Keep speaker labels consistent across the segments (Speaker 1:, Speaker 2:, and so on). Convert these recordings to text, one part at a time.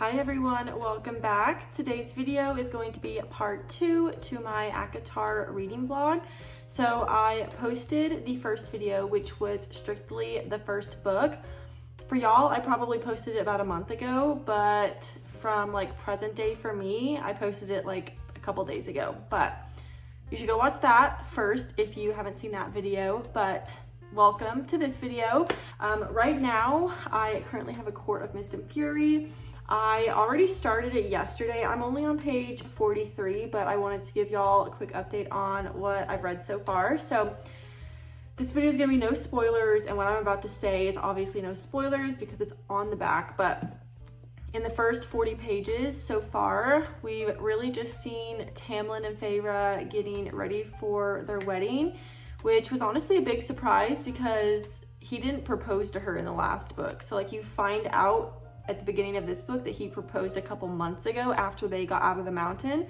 Speaker 1: Hi everyone, welcome back. Today's video is going to be part 2 to my ACOTAR reading vlog. So I posted the first video, which was strictly the first book. For y'all, I probably posted it about a month ago, but from like present day for me, I posted it like a couple days ago. But you should go watch that first if you haven't seen that video, but welcome to this video. Right now, I currently have A Court of Mist and Fury. I already started it yesterday. I'm only on page 43, but I wanted to give y'all a quick update on what I've read so far. So this video is gonna be no spoilers, and what I'm about to say is obviously no spoilers because it's on the back, but in the first 40 pages so far, we've really just seen Tamlin and Feyre getting ready for their wedding, which was honestly a big surprise because he didn't propose to her in the last book. So like you find out at the beginning of this book that he proposed a couple months ago after they got out of the mountain,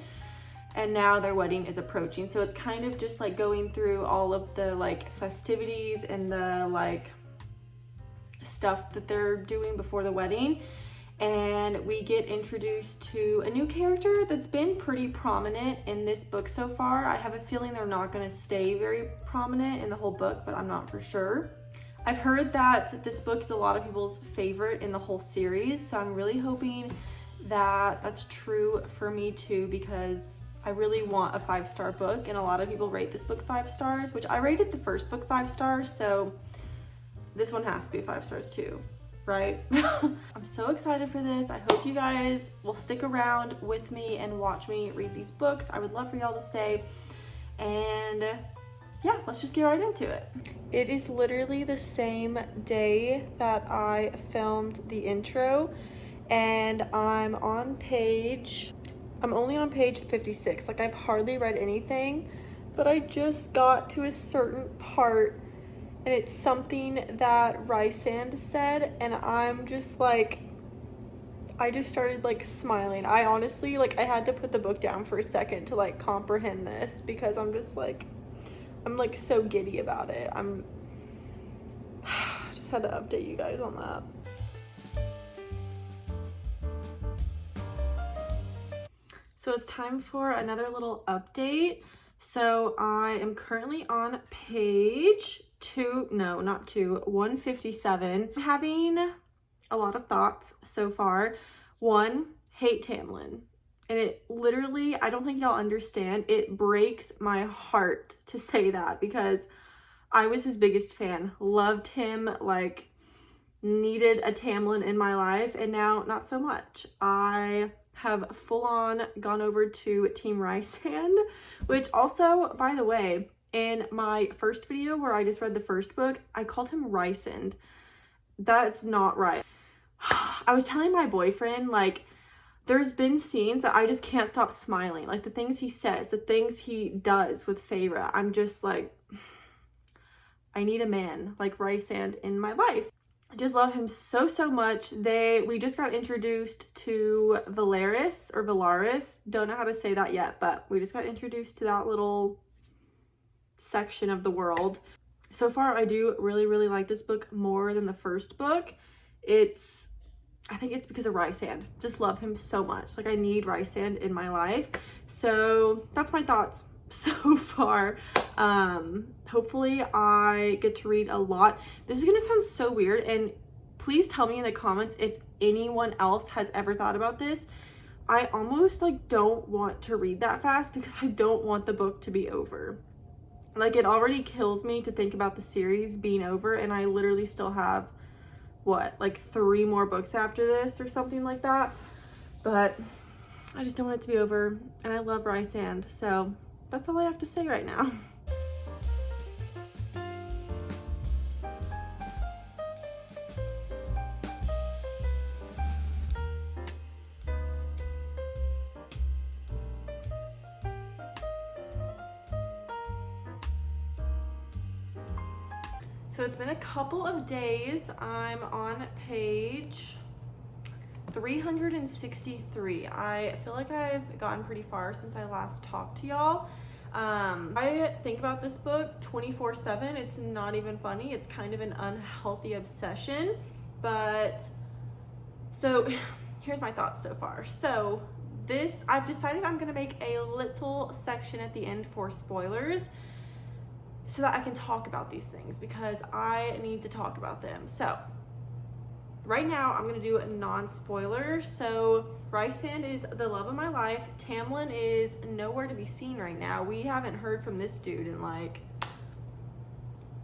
Speaker 1: and now their wedding is approaching. So it's kind of just like going through all of the like festivities and the like stuff that they're doing before the wedding. And we get introduced to a new character that's been pretty prominent in this book so far. I have a feeling they're not going to stay very prominent in the whole book, but I'm not for sure. I've heard that this book is a lot of people's favorite in the whole series, so I'm really hoping that that's true for me too, because I really want a 5-star book, and a lot of people rate this book 5 stars, which I rated the first book 5 stars, so this one has to be 5 stars too, right? I'm so excited for this. I hope you guys will stick around with me and watch me read these books. I would love for y'all to stay, and yeah, let's just get right into it. It is literally the same day that I filmed the intro, and I'm only on page 56. Like, I've hardly read anything, but I just got to a certain part, and it's something that Rysand said, and I'm just like, I just started like smiling. I honestly, like, I had to put the book down for a second to like comprehend this, because I'm just like, I'm like so giddy about it. Just had to update you guys on that. So it's time for another little update. So I am currently on page 157. I'm having a lot of thoughts so far. 1, hate Tamlin. And it literally, I don't think y'all understand, it breaks my heart to say that, because I was his biggest fan, loved him, like needed a Tamlin in my life, and now not so much. I have full on gone over to Team Rysand, which also, by the way, in my first video where I just read the first book, I called him Rysand. That's not right. I was telling my boyfriend, like, there's been scenes that I just can't stop smiling. Like the things he says, the things he does with Feyre. I'm just like, I need a man like Rysand in my life. I just love him so, so much. We just got introduced to Valaris. Don't know how to say that yet, but we just got introduced to that little section of the world. So far, I do really, really like this book more than the first book. I think it's because of Rysand. Just love him so much. Like, I need Rysand in my life. So that's my thoughts so far. Hopefully I get to read a lot. This is gonna sound so weird, and please tell me in the comments if anyone else has ever thought about this. I almost like don't want to read that fast because I don't want the book to be over. Like, it already kills me to think about the series being over, and I literally still have like 3 more books after this or something like that, but I just don't want it to be over, and I love Rysand, so that's all I have to say right now. So it's been a couple of days. I'm on page 363. I feel like I've gotten pretty far since I last talked to y'all. I think about this book 24/7. It's not even funny. It's kind of an unhealthy obsession, but so here's my thoughts so far. So this, I've decided I'm gonna make a little section at the end for spoilers so that I can talk about these things because I need to talk about them. So right now I'm gonna do a non-spoiler. So Rysand is the love of my life. Tamlin is nowhere to be seen right now. We haven't heard from this dude in like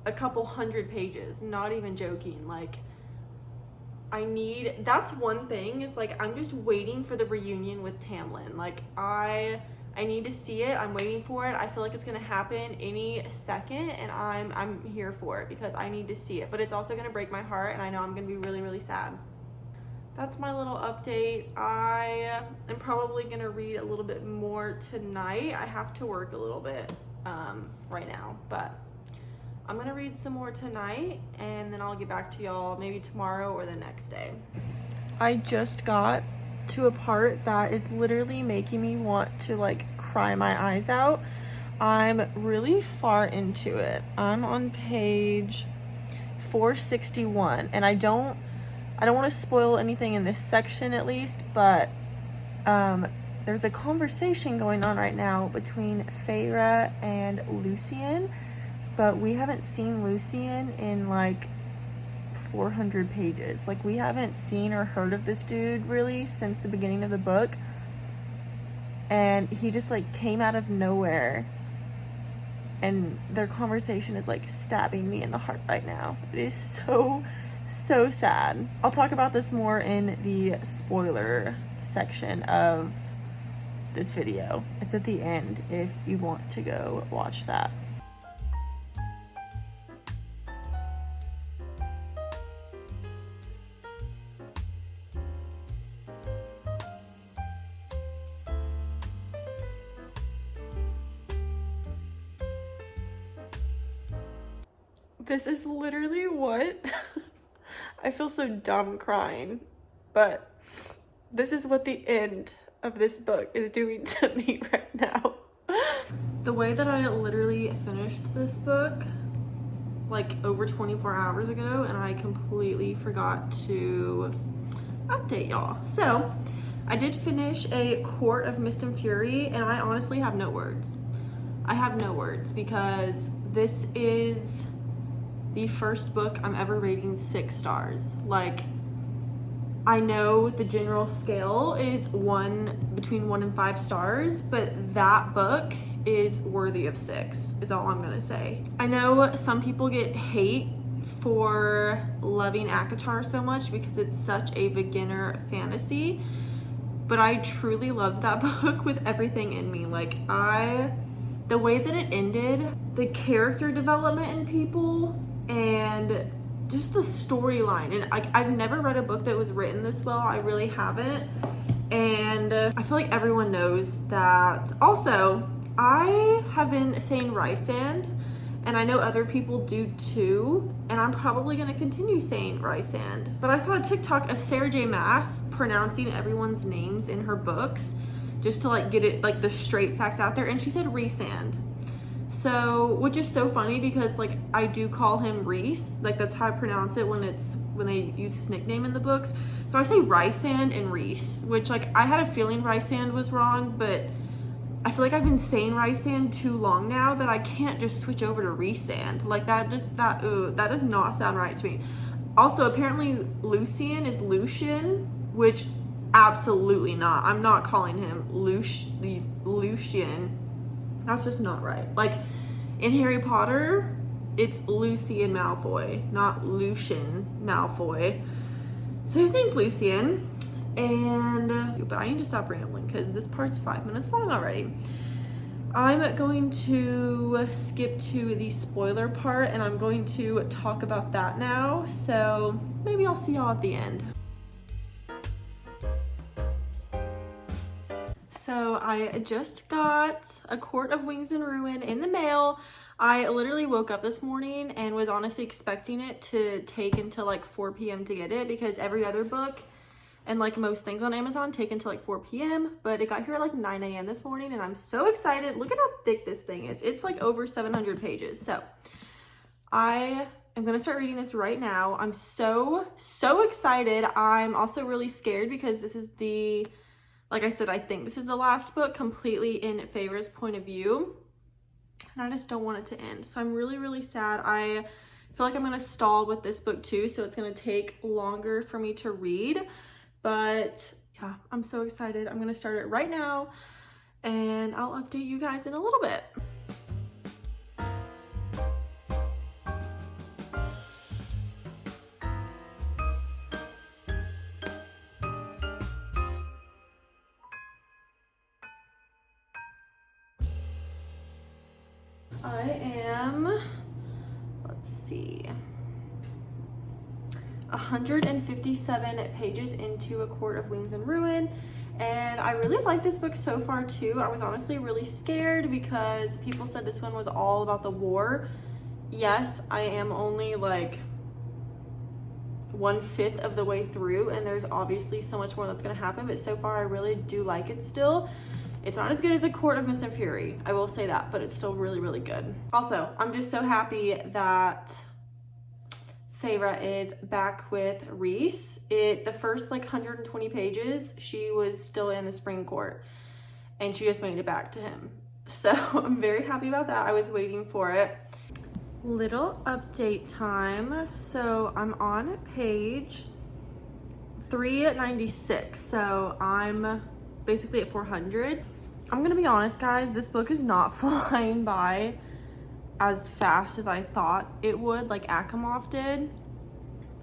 Speaker 1: a couple hundred pages, not even joking. Like, that's one thing, is like I'm just waiting for the reunion with Tamlin. Like I need to see it. I'm waiting for it. I feel like it's gonna happen any second, and I'm here for it because I need to see it. But it's also gonna break my heart, and I know I'm gonna be really, really sad. That's my little update. I am probably gonna read a little bit more tonight. I have to work a little bit right now, but I'm gonna read some more tonight, and then I'll get back to y'all maybe tomorrow or the next day. I just got to a part that is literally making me want to like cry my eyes out. I'm really far into it. I'm on page 461, and I don't want to spoil anything in this section at least, but there's a conversation going on right now between Feyre and Lucien, but we haven't seen Lucien in like 400 pages. Like we haven't seen or heard of this dude really since the beginning of the book, and he just like came out of nowhere, and their conversation is like stabbing me in the heart right now. It is so sad. I'll talk about this more in the spoiler section of this video. It's at the end if you want to go watch that. This is literally what I feel so dumb crying, but this is what the end of this book is doing to me right now. The way that I literally finished this book like over 24 hours ago, and I completely forgot to update y'all. So I did finish A Court of Mist and Fury, and I honestly have no words. I have no words because this is the first book I'm ever rating 6 stars. Like, I know the general scale is between 1 and 5 stars, but that book is worthy of 6, is all I'm gonna say. I know some people get hate for loving ACOTAR so much because it's such a beginner fantasy, but I truly loved that book with everything in me. Like, the way that it ended, the character development in people, and just the storyline. And I've never read a book that was written this well. I really haven't. And I feel like everyone knows that. Also, I have been saying Rysand, and I know other people do too, and I'm probably gonna continue saying Rysand. But I saw a TikTok of Sarah J. Maas pronouncing everyone's names in her books just to like get it, like the straight facts out there, and she said Rysand. So, which is so funny because like I do call him Reese, like that's how I pronounce it when they use his nickname in the books. So I say Rysand and Reese, which like I had a feeling Rysand was wrong, but I feel like I've been saying Rysand too long now that I can't just switch over to Rysand. Like that does not sound right to me. Also, apparently Lucien is Lucian, which absolutely not. I'm not calling him Lucian. That's just not right. Like in Harry Potter, it's Lucian Malfoy, not Lucian Malfoy. So his name's Lucien. And but I need to stop rambling because this part's 5 minutes long already. I'm going to skip to the spoiler part, and I'm going to talk about that now. So maybe I'll see y'all at the end. So I just got A Court of Wings and Ruin in the mail. I literally woke up this morning and was honestly expecting it to take until like 4 p.m. to get it, because every other book and like most things on Amazon take until like 4 p.m. But it got here at like 9 a.m. this morning, and I'm so excited. Look at how thick this thing is. It's like over 700 pages. So I I'm gonna start reading this right now. I'm so excited. I'm also really scared because this is like I said, I think this is the last book completely in Feyre's point of view. And I just don't want it to end. So I'm really sad. I feel like I'm gonna stall with this book too, so it's gonna take longer for me to read. But yeah, I'm so excited. I'm gonna start it right now and I'll update you guys in a little bit. I am, let's see, 157 pages into A Court of Wings and Ruin, and I really like this book so far too. I was honestly really scared because people said this one was all about the war. Yes, I am only like 1/5 of the way through, and there's obviously so much more that's gonna happen, but so far I really do like it still. It's not as good as A Court of Mist and Fury, I will say that, but it's still really good. Also, I'm just so happy that Feyre is back with Rhys. The first like 120 pages, she was still in the Spring Court, and she just made it back to him. So I'm very happy about that. I was waiting for it. Little update time. So I'm on page 396, so I'm basically at 400. I'm gonna be honest, guys, this book is not flying by as fast as I thought it would, like ACOMAF did.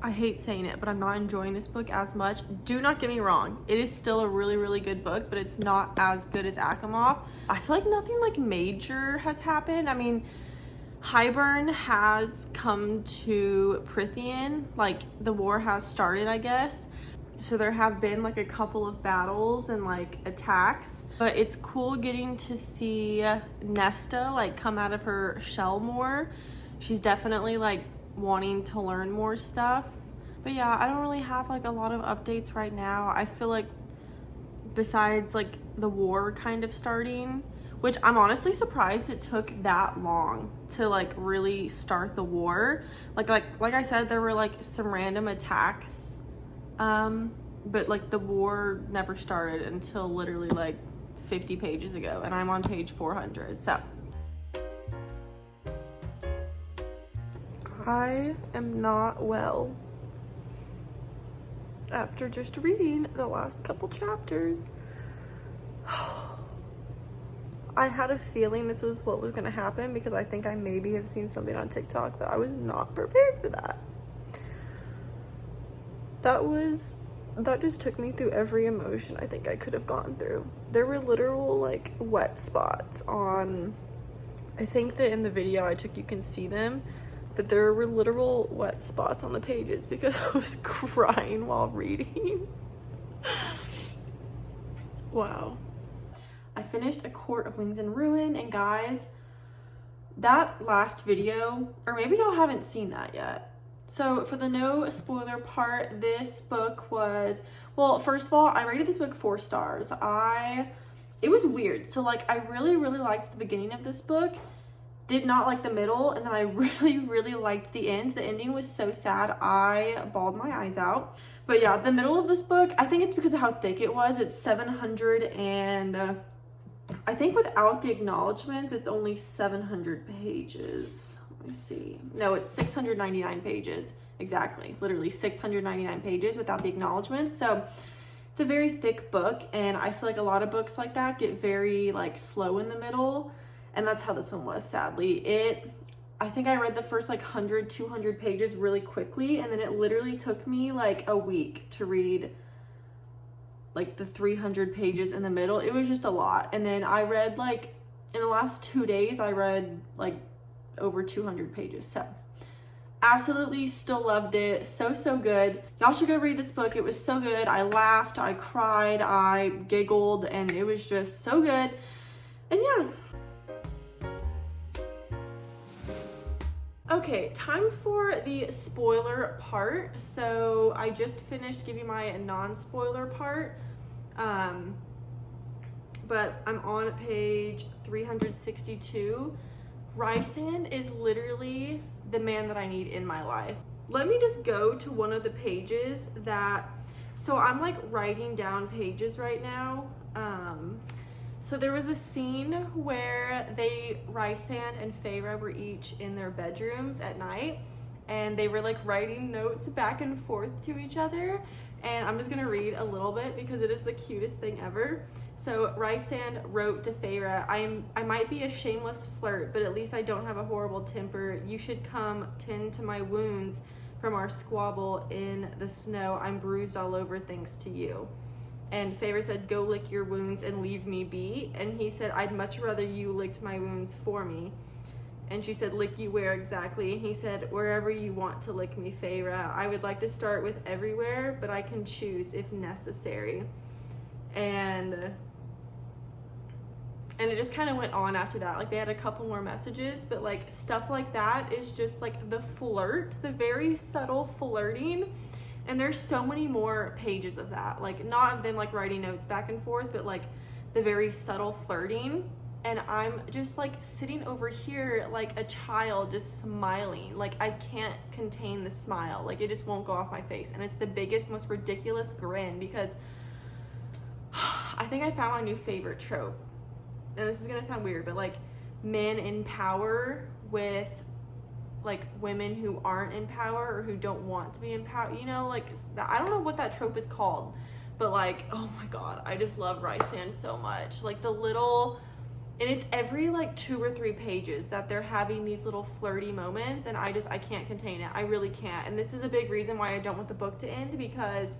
Speaker 1: I hate saying it, but I'm not enjoying this book as much. Do not get me wrong, it is still a really good book, but it's not as good as ACOMAF. I feel like nothing like major has happened. I mean, Hybern has come to Prythian, like the war has started, I guess. So there have been like a couple of battles and like attacks, but it's cool getting to see Nesta like come out of her shell more. She's definitely like wanting to learn more stuff. But yeah, I don't really have like a lot of updates right now. I feel like besides like the war kind of starting, which I'm honestly surprised it took that long to like really start the war. Like I said, there were like some random attacks, but like the war never started until literally like 50 pages ago, and I'm on page 400. So I am not well after just reading the last couple chapters. I had a feeling this was what was going to happen because I think I maybe have seen something on TikTok, but I was not prepared for that. That just took me through every emotion I think I could have gone through. There were literal like wet spots on, I think that in the video I took you can see them, but there were literal wet spots on the pages because I was crying while reading. Wow. I finished A Court of Wings and Ruin, and guys, that last video, or maybe y'all haven't seen that yet. So for the no spoiler part, this book was, well, first of all, I rated this book 4 stars. It was weird. So like, I really liked the beginning of this book, did not like the middle, and then I really liked the end. The ending was so sad, I bawled my eyes out. But yeah, the middle of this book, I think it's because of how thick it was. It's 700 and I think without the acknowledgements, it's only 700 pages. Let me see. No, it's 699 pages. Exactly. Literally 699 pages without the acknowledgements. So it's a very thick book, and I feel like a lot of books like that get very like slow in the middle, and that's how this one was, sadly. I think I read the first like 100, 200 pages really quickly, and then it literally took me like a week to read like the 300 pages in the middle. It was just a lot. And then I read like, in the last 2 days, I read like over 200 pages. So absolutely still loved it. So good. Y'all should go read this book. It was so good. I laughed, I cried, I giggled, and it was just so good. And yeah. Okay, time for the spoiler part. So I just finished giving my non-spoiler part, but I'm on page 362 Rysand is literally the man that I need in my life. Let me just go to one of the pages that, so I'm like writing down pages right now. So there was a scene where Rysand and Feyre were each in their bedrooms at night, and they were like writing notes back and forth to each other. And I'm just gonna read a little bit because it is the cutest thing ever. So Rysand wrote to Feyre, I might be a shameless flirt, but at least I don't have a horrible temper. You should come tend to my wounds from our squabble in the snow. I'm bruised all over thanks to you. And Feyre said, go lick your wounds and leave me be. And he said, I'd much rather you licked my wounds for me. And she said, lick you where exactly? And he said, wherever you want to lick me, Feyre. I would like to start with everywhere, but I can choose if necessary. And it just kind of went on after that. Like, they had a couple more messages, but like stuff like that is just like the flirt, the very subtle flirting. And there's so many more pages of that, like not of them like writing notes back and forth, but like the very subtle flirting. And I'm just like sitting over here like a child, just smiling. Like I can't contain the smile. Like it just won't go off my face. And it's the biggest, most ridiculous grin because I think I found my new favorite trope. And this is gonna sound weird, but like men in power with like women who aren't in power or who don't want to be in power, you know, like I don't know what that trope is called, but like, oh my god, I just love Rysand so much. Like the little, and it's every like 2 or 3 pages that they're having these little flirty moments, and I can't contain it. I really can't. And this is a big reason why I don't want the book to end, because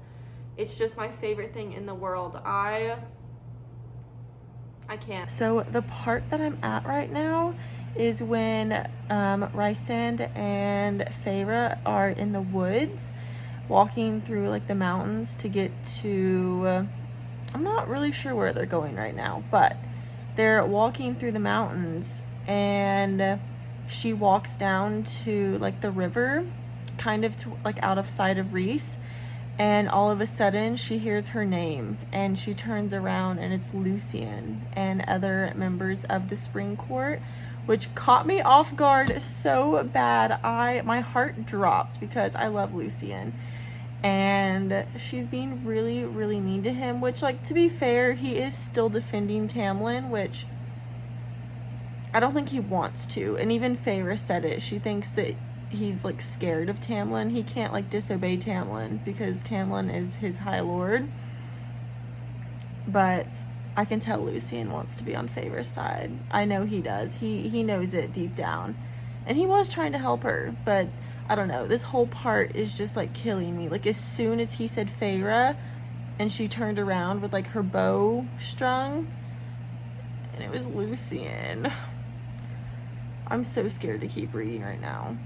Speaker 1: it's just my favorite thing in the world. I can't. So the part that I'm at right now is when Rysand and Feyre are in the woods walking through like the mountains to get to, I'm not really sure where they're going right now, but they're walking through the mountains, and she walks down to like the river, kind of to, like out of sight of Rhys, and all of a sudden she hears her name and she turns around and it's Lucien and other members of the Spring Court, which caught me off guard so bad. My heart dropped because I love Lucien, and she's being really, really mean to him, which, like, to be fair, he is still defending Tamlin, which I don't think he wants to. And even Feyre said it. She thinks that he's like scared of Tamlin. He can't like disobey Tamlin because Tamlin is his High Lord. But I can tell Lucien wants to be on Feyre's side. I know he does. He knows it deep down. And he was trying to help her, but I don't know. This whole part is just like killing me. Like as soon as he said Feyre and she turned around with like her bow strung and it was Lucien. I'm so scared to keep reading right now.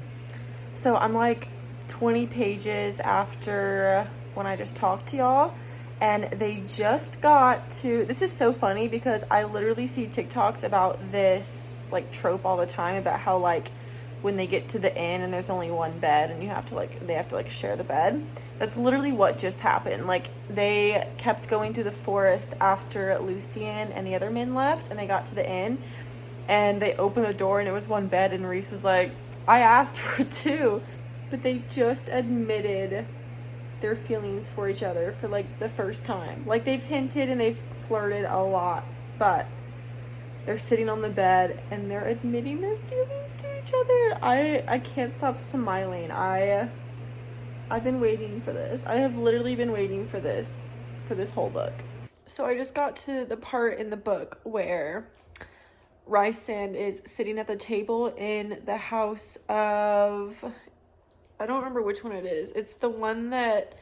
Speaker 1: So I'm like 20 pages after when I just talked to y'all, and they just got to, this is so funny because I literally see TikToks about this like trope all the time, about how like when they get to the inn and there's only one bed and they have to like share the bed. That's literally what just happened. Like they kept going through the forest after Lucien and the other men left, and they got to the inn and they opened the door and it was one bed, and Rhys was like, I asked for 2, but they just admitted their feelings for each other for like the first time. Like they've hinted and they've flirted a lot, but they're sitting on the bed and they're admitting their feelings to each other. I can't stop smiling. I've been waiting for this. I have literally been waiting for this whole book. So I just got to the part in the book where Rysand is sitting at the table in the house of, I don't remember which one it is. It's the one that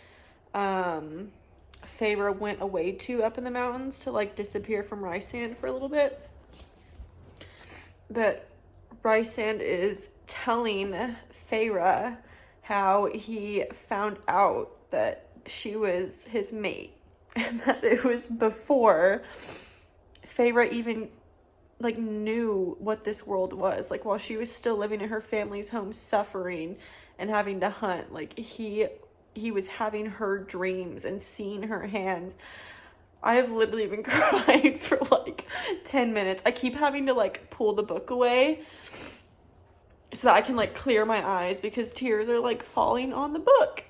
Speaker 1: Feyre went away to up in the mountains to like disappear from Rysand for a little bit. But Rysand is telling Feyre how he found out that she was his mate, and that it was before Feyre even like knew what this world was. Like while she was still living in her family's home, suffering and having to hunt, like he was having her dreams and seeing her hands. I have literally been crying for like 10 minutes. I keep having to like pull the book away so that I can like clear my eyes because tears are like falling on the book.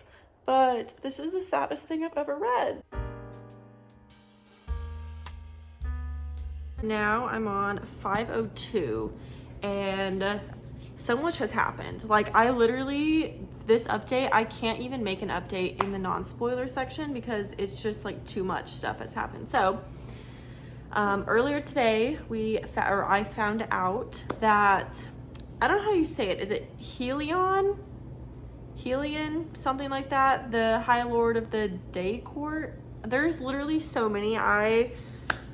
Speaker 1: But this is the saddest thing I've ever read. Now I'm on 502 and so much has happened. Like I literally, this update, I can't even make an update in the non-spoiler section because it's just like too much stuff has happened. So earlier today I found out that, I don't know how you say it. Is it Helion, something like that? The High Lord of the Day Court. There's literally so many. I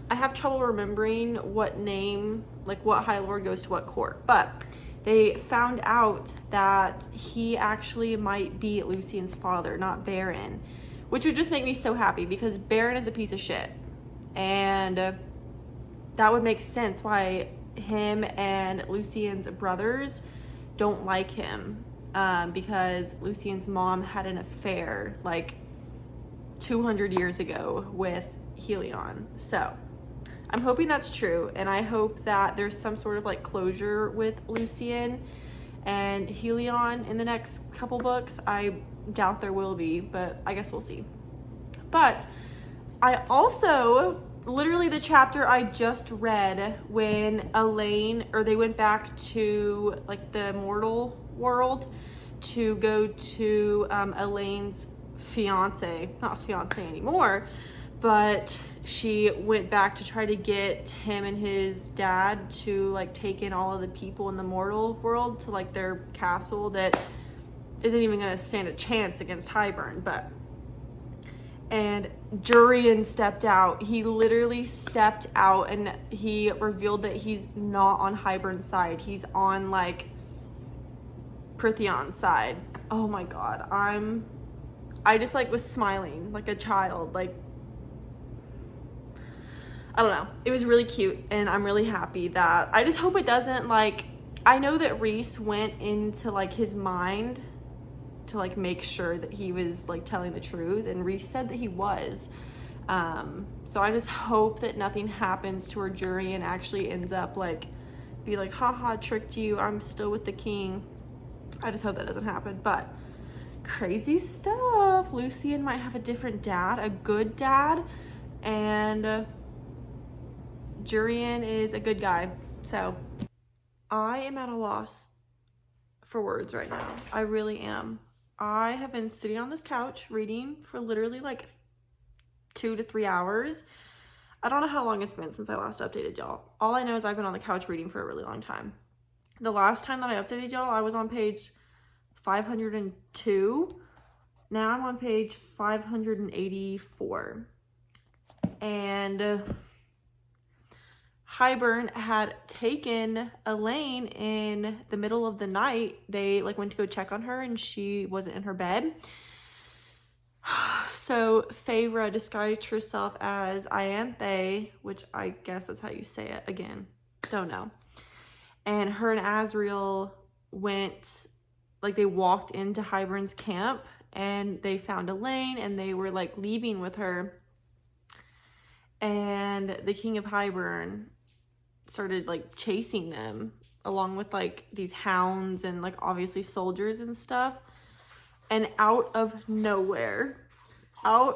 Speaker 1: have trouble remembering what name, like what High Lord goes to what court, but they found out that he actually might be Lucien's father, not Baron, which would just make me so happy because Baron is a piece of shit. And that would make sense why him and Lucien's brothers don't like him, because Lucien's mom had an affair like 200 years ago with Helion. So I'm hoping that's true, and I hope that there's some sort of like closure with Lucien and Helion in the next couple books. I doubt there will be, but I guess we'll see. But I also, literally the chapter I just read when Elaine, or they went back to like the mortal world to go to Elaine's fiance, not fiance anymore, but she went back to try to get him and his dad to like take in all of the people in the mortal world to like their castle that isn't even going to stand a chance against Hybern. And Jurian stepped out. He literally stepped out and he revealed that he's not on Hybern's side. He's on like Prythion's side. Oh my god, I just like was smiling like a child. Like, I don't know. It was really cute, and I'm really happy that, I just hope it doesn't, like, I know that Rhys went into like his mind to like make sure that he was like telling the truth, and Rhys said that he was. So I just hope that nothing happens to where Jurian actually ends up like be like, haha, tricked you, I'm still with the king. I just hope that doesn't happen. But crazy stuff. Lucien might have a different dad, a good dad, and Jurian is a good guy. So I am at a loss for words right now. I really am. I have been sitting on this couch reading for literally like 2 to 3 hours. I don't know how long it's been since I last updated y'all. All I know is I've been on the couch reading for a really long time. The last time that I updated y'all, I was on page 502. Now I'm on page 584. And Hybern had taken Elaine in the middle of the night. They like went to go check on her and she wasn't in her bed. So Feyre disguised herself as Ianthe, which I guess that's how you say it. Again, don't know. And her and Azriel went, like they walked into Hybern's camp and they found Elaine and they were like leaving with her. And the King of Hybern started like chasing them along with like these hounds and like obviously soldiers and stuff. And out of nowhere, I'm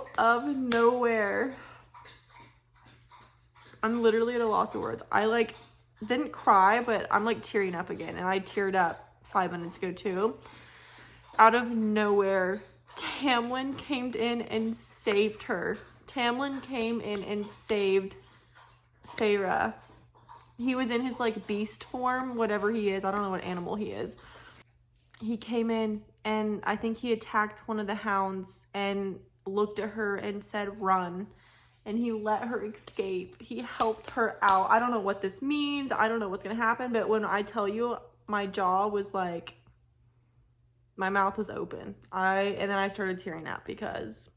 Speaker 1: literally at a loss of words. I like didn't cry, but I'm like tearing up again, and I teared up 5 minutes ago too. Out of nowhere, Tamlin came in and saved her. Tamlin came in and saved Feyre. He was in his like beast form, whatever he is. I don't know what animal he is. He came in and I think he attacked one of the hounds and looked at her and said, run. And he let her escape. He helped her out. I don't know what this means. I don't know what's going to happen. But when I tell you, my jaw was like, my mouth was open. And then I started tearing up because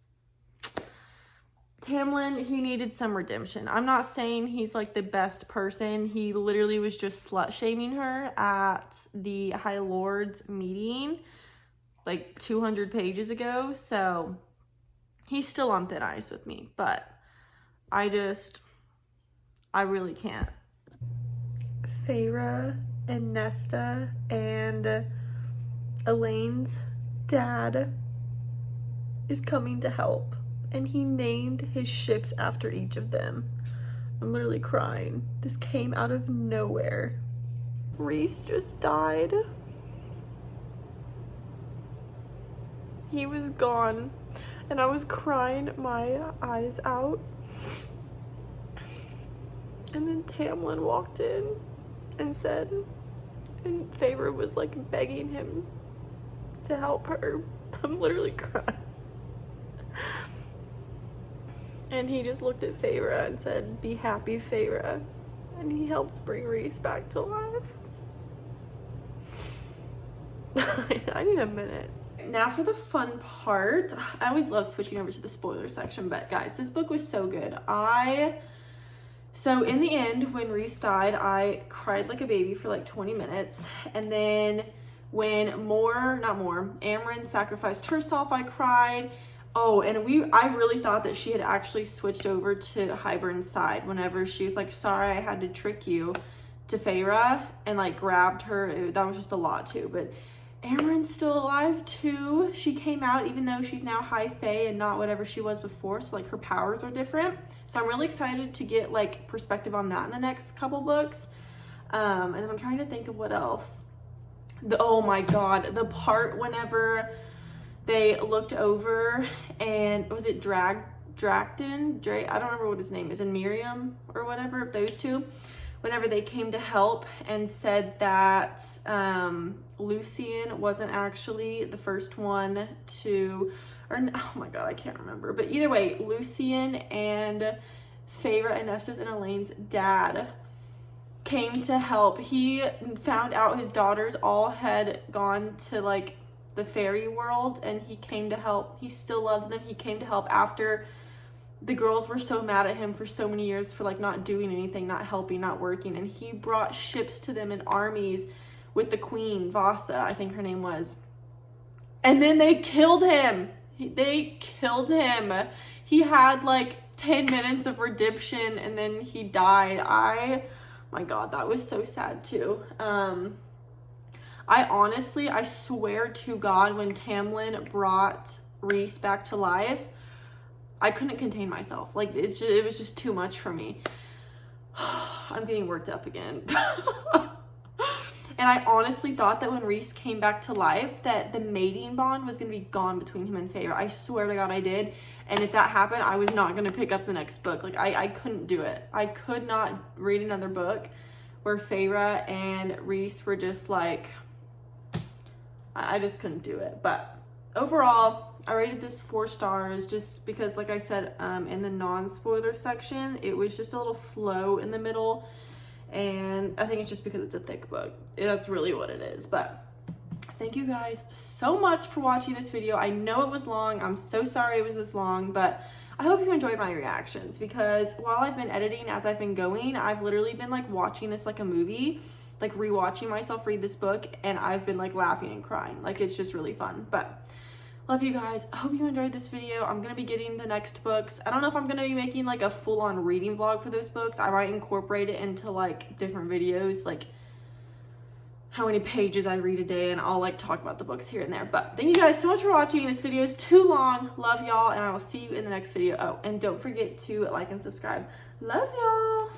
Speaker 1: Tamlin, he needed some redemption. I'm not saying he's like the best person. He literally was just slut shaming her at the High Lord's meeting like 200 pages ago. So he's still on thin ice with me, but I really can't. Feyre and Nesta and Elaine's dad is coming to help, and he named his ships after each of them. I'm literally crying. This came out of nowhere. Reese just died. He was gone, and I was crying my eyes out. And then Tamlin walked in and said, and Feyre was like begging him to help her. I'm literally crying. And he just looked at Feyre and said, "Be happy, Feyre." And he helped bring Reese back to life. I need a minute. Now for the fun part. I always love switching over to the spoiler section, but guys, this book was so good. So in the end, when Reese died, I cried like a baby for like 20 minutes. And then when Amren sacrificed herself, I cried. Oh, and I really thought that she had actually switched over to Hybern's side whenever she was like, "Sorry, I had to trick you," to Feyre, and like grabbed her. That was just a lot too. But Amren's still alive too. She came out even though she's now high fae and not whatever she was before. So like her powers are different. So I'm really excited to get like perspective on that in the next couple books. And then I'm trying to think of what else. Oh my god, the part whenever they looked over and was it Dracton? I don't remember what his name is, and Miriam or whatever, those two. Whenever they came to help and said that Lucian wasn't actually the first one to, oh my god, I can't remember. But either way, Lucian and Feyre and Nesta's and Elaine's dad came to help. He found out his daughters all had gone to like the fairy world, and he came to help. He still loves them. He came to help after the girls were so mad at him for so many years for like not doing anything, not helping, not working, and he brought ships to them and armies with the queen, Vasa, I think her name was. And then they killed him. They killed him. He had like 10 minutes of redemption and then he died. My god, that was so sad too. I swear to God, when Tamlin brought Reese back to life, I couldn't contain myself. Like, it was just too much for me. I'm getting worked up again. And I honestly thought that when Reese came back to life, that the mating bond was going to be gone between him and Feyre. I swear to God I did. And if that happened, I was not going to pick up the next book. Like, I couldn't do it. I could not read another book where Feyre and Reese were just like, I just couldn't do it. But overall, I rated this 4 stars just because, like I said, in the non-spoiler section, it was just a little slow in the middle. And I think it's just because it's a thick book. That's really what it is. But thank you guys so much for watching this video. I know it was long. I'm so sorry it was this long, but I hope you enjoyed my reactions, because while I've been editing as I've been going, I've literally been like watching this like a movie, like rewatching myself read this book, and I've been like laughing and crying. Like, it's just really fun. But love you guys. I hope you enjoyed this video. I'm going to be getting the next books. I don't know if I'm going to be making like a full-on reading vlog for those books. I might incorporate it into like different videos, like how many pages I read a day, and I'll like talk about the books here and there. But thank you guys so much for watching. This video is too long. Love y'all, and I will see you in the next video. Oh, and don't forget to like and subscribe. Love y'all.